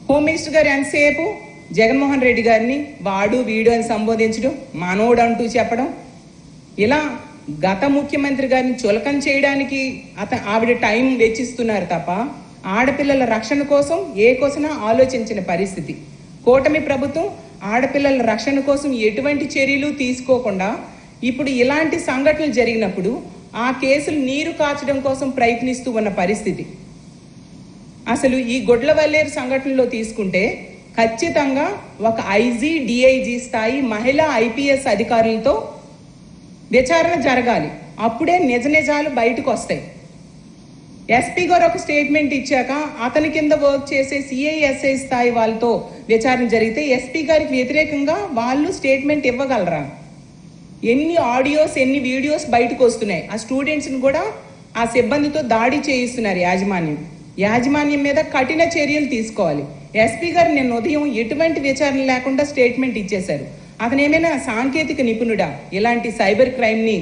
Home minister గారు ఎంతసేపు జగన్మోహన్ రెడ్డి గారిని వాడు వీడు అని సంబోధించడం, మనోడు అంటూ చెప్పడం, ఇలా గత ముఖ్యమంత్రి గారిని చులకన చేయడానికి ఆవిడ టైం వెచ్చిస్తున్నారు తప్ప ఆడపిల్లల రక్షణ కోసం ఏ కోసమైనా ఆలోచించిన పరిస్థితి. కూటమి ప్రభుత్వం ఆడపిల్లల రక్షణ కోసం ఎటువంటి చర్యలు తీసుకోకుండా ఇప్పుడు ఇలాంటి సంఘటనలు జరిగినప్పుడు ఆ కేసులు నీరు కాచడం కోసం ప్రయత్నిస్తూ ఉన్న పరిస్థితి. అసలు ఈ గొడ్లవల్లేరు సంఘటనలో తీసుకుంటే ఖచ్చితంగా ఒక ఐజీ, డిఐజీ స్థాయి మహిళా ఐపీఎస్ అధికారులతో విచారణ జరగాలి. అప్పుడే నిజ నిజాలు బయటకు వస్తాయి. ఎస్పీ గారు ఒక స్టేట్మెంట్ ఇచ్చాక అతని కింద వర్క్ చేసే సిఐఎస్ఐ స్థాయి వాళ్ళతో విచారణ జరిగితే ఎస్పీ గారికి వ్యతిరేకంగా వాళ్ళు స్టేట్మెంట్ ఇవ్వగలరా? ఎన్ని ఆడియోస్, ఎన్ని వీడియోస్ బయటకు వస్తున్నాయి. ఆ స్టూడెంట్స్ని కూడా ఆ సిబ్బందితో దాడి చేయిస్తున్నారు యాజమాన్యం మీద కఠిన చర్యలు తీసుకోవాలి. ఎస్పీ గారు నిన్న ఉదయం ఎటువంటి విచారణ లేకుండా స్టేట్మెంట్ ఇచ్చేశారు. అతను ఏమైనా సాంకేతిక నిపుణుడా? ఇలాంటి సైబర్ క్రైమ్ని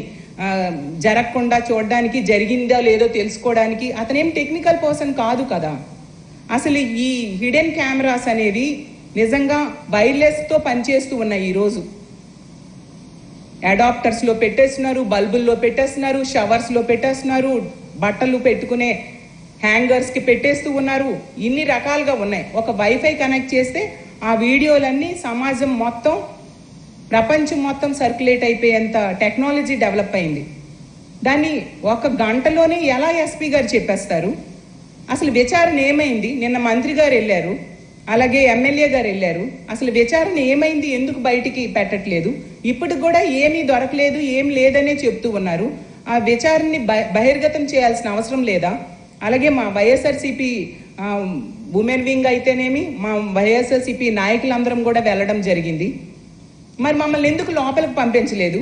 జరగకుండా చూడడానికి, జరిగిందో లేదో తెలుసుకోవడానికి అతనేం టెక్నికల్ పర్సన్ కాదు కదా. అసలు ఈ హిడెన్ కెమెరాస్ అనేవి నిజంగా వైర్లెస్తో పనిచేస్తూ ఉన్నాయి. ఈరోజు అడాప్టర్స్లో పెట్టేస్తున్నారు, బల్బుల్లో పెట్టేస్తున్నారు, షవర్స్లో పెట్టేస్తున్నారు, బట్టలు పెట్టుకునే హ్యాంగర్స్కి పెట్టేస్తూ ఉన్నారు. ఇన్ని రకాలుగా ఉన్నాయి. ఒక వైఫై కనెక్ట్ చేస్తే ఆ వీడియోలన్నీ సమాజం మొత్తం, ప్రపంచం మొత్తం సర్క్యులేట్ అయిపోయేంత టెక్నాలజీ డెవలప్ అయింది. దాన్ని ఒక గంటలోనే ఎలా ఎస్పీ గారు చెప్పేస్తారు? అసలు విచారణ ఏమైంది? నిన్న మంత్రి గారు వెళ్ళారు, అలాగే ఎమ్మెల్యే గారు వెళ్ళారు. అసలు విచారణ ఏమైంది? ఎందుకు బయటికి పెట్టట్లేదు? ఇప్పటికి కూడా ఏమీ దొరకలేదు, ఏం లేదనే చెప్తూ ఉన్నారు. ఆ విచారణని బహిర్గతం చేయాల్సిన అవసరం లేదా? అలాగే మా వైఎస్ఆర్సీపీ ఉమెన్ వింగ్ అయితేనేమి, మా వైఎస్ఆర్సీపీ నాయకులందరం కూడా వెళ్ళడం జరిగింది. మరి మమ్మల్ని ఎందుకు లోపలికి పంపించలేదు?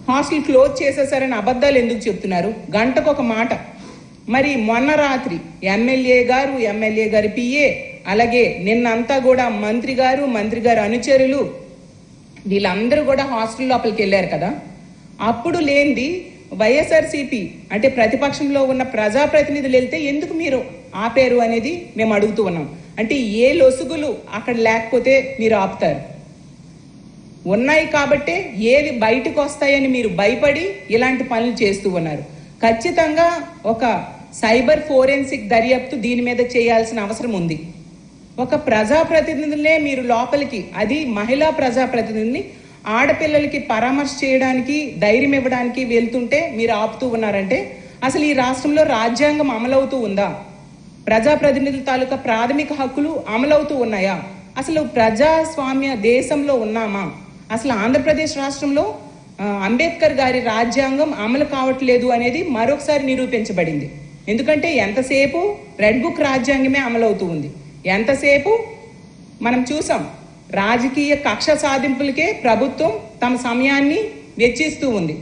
హాస్టల్ క్లోజ్ చేసేసారని అబద్ధాలు ఎందుకు చెప్తున్నారు? గంటకు ఒక మాట. మరి మొన్న రాత్రి ఎమ్మెల్యే గారి పిఏ, అలాగే నిన్నంతా కూడా మంత్రి గారు అనుచరులు వీళ్ళందరూ కూడా హాస్టల్ లోపలికి వెళ్ళారు కదా. అప్పుడు లేనిది వైఎస్ఆర్సీపీ అంటే ప్రతిపక్షంలో ఉన్న ప్రజాప్రతినిధులు వెళ్తే ఎందుకు మీరు ఆపేరు అనేది మేము అడుగుతూ ఉన్నాం. అంటే ఏ లొసుగులు అక్కడ లేకపోతే మీరు ఆపుతారు? ఉన్నాయి కాబట్టే ఏవి బయటకు వస్తాయని మీరు భయపడి ఇలాంటి పనులు చేస్తూ ఉన్నారు. ఖచ్చితంగా ఒక సైబర్ ఫోరెన్సిక్ దర్యాప్తు దీని మీద చేయాల్సిన అవసరం ఉంది. ఒక ప్రజాప్రతినిధులనే మీరు లోపలికి, అది మహిళా ప్రజాప్రతినిధిని ఆడపిల్లలకి పరామర్శ చేయడానికి, ధైర్యం ఇవ్వడానికి వెళ్తుంటే మీరు ఆపుతూ ఉన్నారంటే అసలు ఈ రాష్ట్రంలో రాజ్యాంగం అమలవుతూ ఉందా? ప్రజాప్రతినిధుల తాలూకా ప్రాథమిక హక్కులు అమలవుతూ ఉన్నాయా? అసలు ప్రజాస్వామ్య దేశంలో ఉన్నామా? అసలు ఆంధ్రప్రదేశ్ రాష్ట్రంలో అంబేద్కర్ గారి రాజ్యాంగం అమలు కావట్లేదు అనేది మరొకసారి నిరూపించబడింది. ఎందుకంటే ఎంతసేపు రెడ్ బుక్ రాజ్యాంగమే అమలవుతూ ఉంది. ఎంతసేపు మనం చూసాం, రాజకీయ కక్ష సాధింపులకే ప్రభుత్వం తమ సమయాన్ని వెచ్చిస్తూ ఉంది.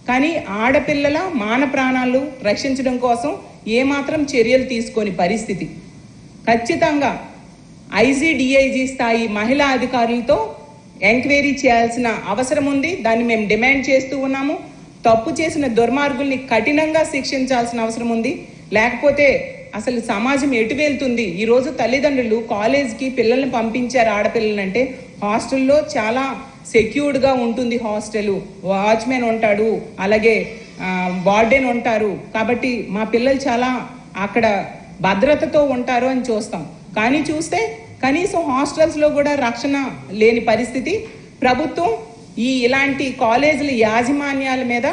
కానీ ఆడపిల్లల మాన ప్రాణాలు రక్షించడం కోసం ఏమాత్రం చర్యలు తీసుకోని పరిస్థితి. ఖచ్చితంగా ఐజీ, డిఐజీ స్థాయి మహిళా అధికారులతో ఎంక్వైరీ చేయాల్సిన అవసరం ఉంది. దాన్ని మేము డిమాండ్ చేస్తూ ఉన్నాము. తప్పు చేసిన దుర్మార్గుల్ని కఠినంగా శిక్షించాల్సిన అవసరం ఉంది. లేకపోతే అసలు సమాజం ఎటు వెళ్తుంది? ఈరోజు తల్లిదండ్రులు కాలేజ్కి పిల్లల్ని పంపించారు. ఆడపిల్లలంటే హాస్టల్లో చాలా సెక్యూర్డ్గా ఉంటుంది. హాస్టల్ వాచ్మెన్ ఉంటాడు, అలాగే వార్డెన్ ఉంటారు. కాబట్టి మా పిల్లలు చాలా అక్కడ భద్రతతో ఉంటారు అని చూస్తాం. కానీ చూస్తే కనీసం హాస్టల్స్లో కూడా రక్షణ లేని పరిస్థితి. ప్రభుత్వం ఇలాంటి కాలేజీల యాజమాన్యాల మీద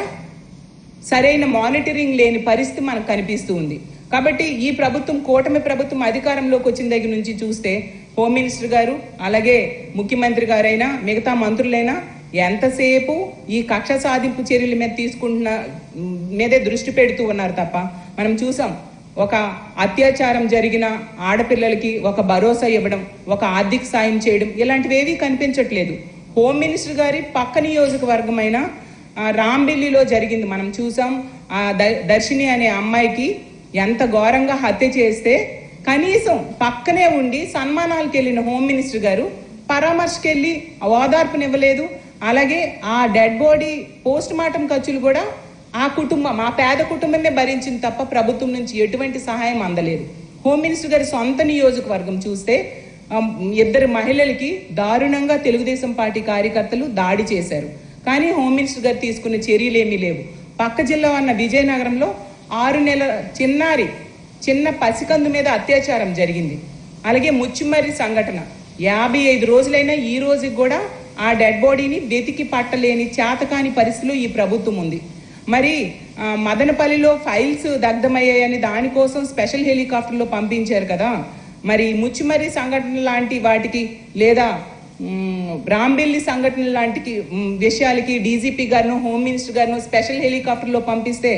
సరైన మానిటరింగ్ లేని పరిస్థితి మనకు కనిపిస్తూ ఉంది. కాబట్టి ఈ ప్రభుత్వం, కూటమి ప్రభుత్వం అధికారంలోకి వచ్చిన దగ్గర నుంచి చూస్తే హోమ్ మినిస్టర్ గారు, అలాగే ముఖ్యమంత్రి గారైనా మిగతా మంత్రులైనా ఎంతసేపు ఈ కక్ష సాధింపు చర్యల మీద తీసుకుంటున్న మీదే దృష్టి పెడుతూ ఉన్నారు తప్ప, మనం చూసాం ఒక అత్యాచారం జరిగిన ఆడపిల్లలకి ఒక భరోసా ఇవ్వడం, ఒక ఆర్థిక సాయం చేయడం, ఇలాంటివేవీ కనిపించట్లేదు. హోమ్ మినిస్టర్ గారి పక్క నియోజకవర్గమైన రాంబెల్లిలో జరిగింది. మనం చూసాం. దర్శిని అనే అమ్మాయికి ఎంత ఘోరంగా హత్య చేస్తే కనీసం పక్కనే ఉండి సన్మానాలకు వెళ్ళిన హోమ్ మినిస్టర్ గారు పరామర్శకి వెళ్ళి ఓదార్పునివ్వలేదు. అలాగే ఆ డెడ్ బాడీ పోస్ట్ మార్టం ఖర్చులు కూడా ఆ పేద కుటుంబమే భరించింది తప్ప ప్రభుత్వం నుంచి ఎటువంటి సహాయం అందలేదు. హోమ్ మినిస్టర్ గారి సొంత నియోజకవర్గం చూస్తే ఇద్దరు మహిళలకి దారుణంగా తెలుగుదేశం పార్టీ కార్యకర్తలు దాడి చేశారు. కానీ హోమ్ మినిస్టర్ గారు తీసుకున్న చర్యలు ఏమీ లేవు. పక్క జిల్లా ఉన్న విజయనగరంలో 6 నెలల చిన్న పసికందు మీద అత్యాచారం జరిగింది. అలాగే ముచ్చిమర్రి సంఘటన 55 రోజులైనా ఈ రోజుకి కూడా ఆ డెడ్ బాడీని వెతికి పట్టలేని చేతకాని పరిస్థితిలో ఈ ప్రభుత్వం ఉంది. మరి మదనపల్లిలో ఫైల్స్ దగ్ధమయ్యాయని దానికోసం స్పెషల్ హెలికాప్టర్లో పంపించారు కదా. మరి ముచ్చిమర్రి సంఘటన లాంటి వాటికి లేదా రాంబెల్లి సంఘటన లాంటి విషయాలకి డీజీపీ గారిను హోమ్ మినిస్టర్ గారిను స్పెషల్ హెలికాప్టర్లో పంపిస్తే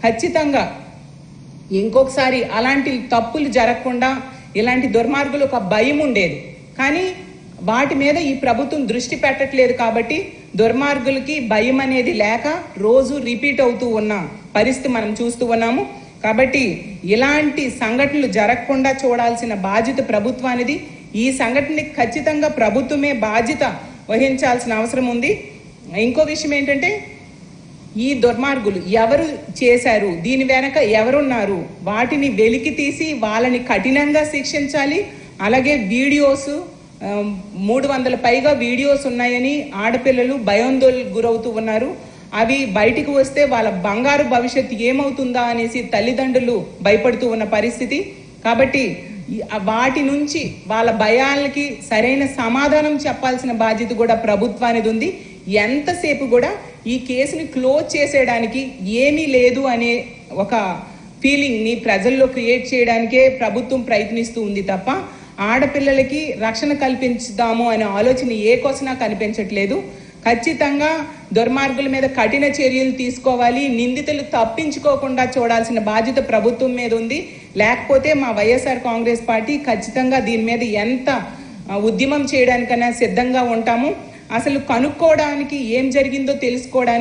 ఖచ్చితంగా ఇంకొకసారి అలాంటి తప్పులు జరగకుండా ఇలాంటి దుర్మార్గులు ఒక భయం ఉండేది. కానీ వాటి మీద ఈ ప్రభుత్వం దృష్టి పెట్టట్లేదు కాబట్టి దుర్మార్గులకి భయం అనేది లేక రోజు రిపీట్ అవుతూ ఉన్న పరిస్థితి మనం చూస్తూ ఉన్నాము. కాబట్టి ఇలాంటి సంఘటనలు జరగకుండా చూడాల్సిన బాధ్యత ప్రభుత్వానిది. ఈ సంఘటనకి ఖచ్చితంగా ప్రభుత్వమే బాధ్యత వహించాల్సిన అవసరం ఉంది. ఇంకో విషయం ఏంటంటే ఈ దుర్మార్గులు ఎవరు చేశారు, దీని వెనక ఎవరున్నారు, వాటిని వెలికి తీసి వాళ్ళని కఠినంగా శిక్షించాలి. అలాగే వీడియోస్ 300 పైగా వీడియోస్ ఉన్నాయని ఆడపిల్లలు భయాందోళనకు గురవుతూ ఉన్నారు. అవి బయటికి వస్తే వాళ్ళ బంగారు భవిష్యత్తు ఏమవుతుందా అనేసి తల్లిదండ్రులు భయపడుతూ ఉన్న పరిస్థితి. కాబట్టి వాటి నుంచి వాళ్ళ భయాలకి సరైన సమాధానం చెప్పాల్సిన బాధ్యత కూడా ప్రభుత్వానికి ఉంది. ఎంతసేపు కూడా ఈ కేసుని క్లోజ్ చేసేయడానికి ఏమీ లేదు అనే ఒక ఫీలింగ్ని ప్రజల్లో క్రియేట్ చేయడానికే ప్రభుత్వం ప్రయత్నిస్తూ ఉంది తప్ప ఆడపిల్లలకి రక్షణ కల్పించుదాము అనే ఆలోచన ఏ కోసనా కనిపించట్లేదు. ఖచ్చితంగా దుర్మార్గుల మీద కఠిన చర్యలు తీసుకోవాలి. నిందితులు తప్పించుకోకుండా చూడాల్సిన బాధ్యత ప్రభుత్వం మీద ఉంది. లేకపోతే మా వైఎస్ఆర్ కాంగ్రెస్ పార్టీ ఖచ్చితంగా దీని మీద ఎంత ఉద్యమం చేయడానికైనా సిద్ధంగా ఉంటాము. అసలు కనుక్కోవడానికి ఏం జరిగిందో తెలుసుకోవడానికి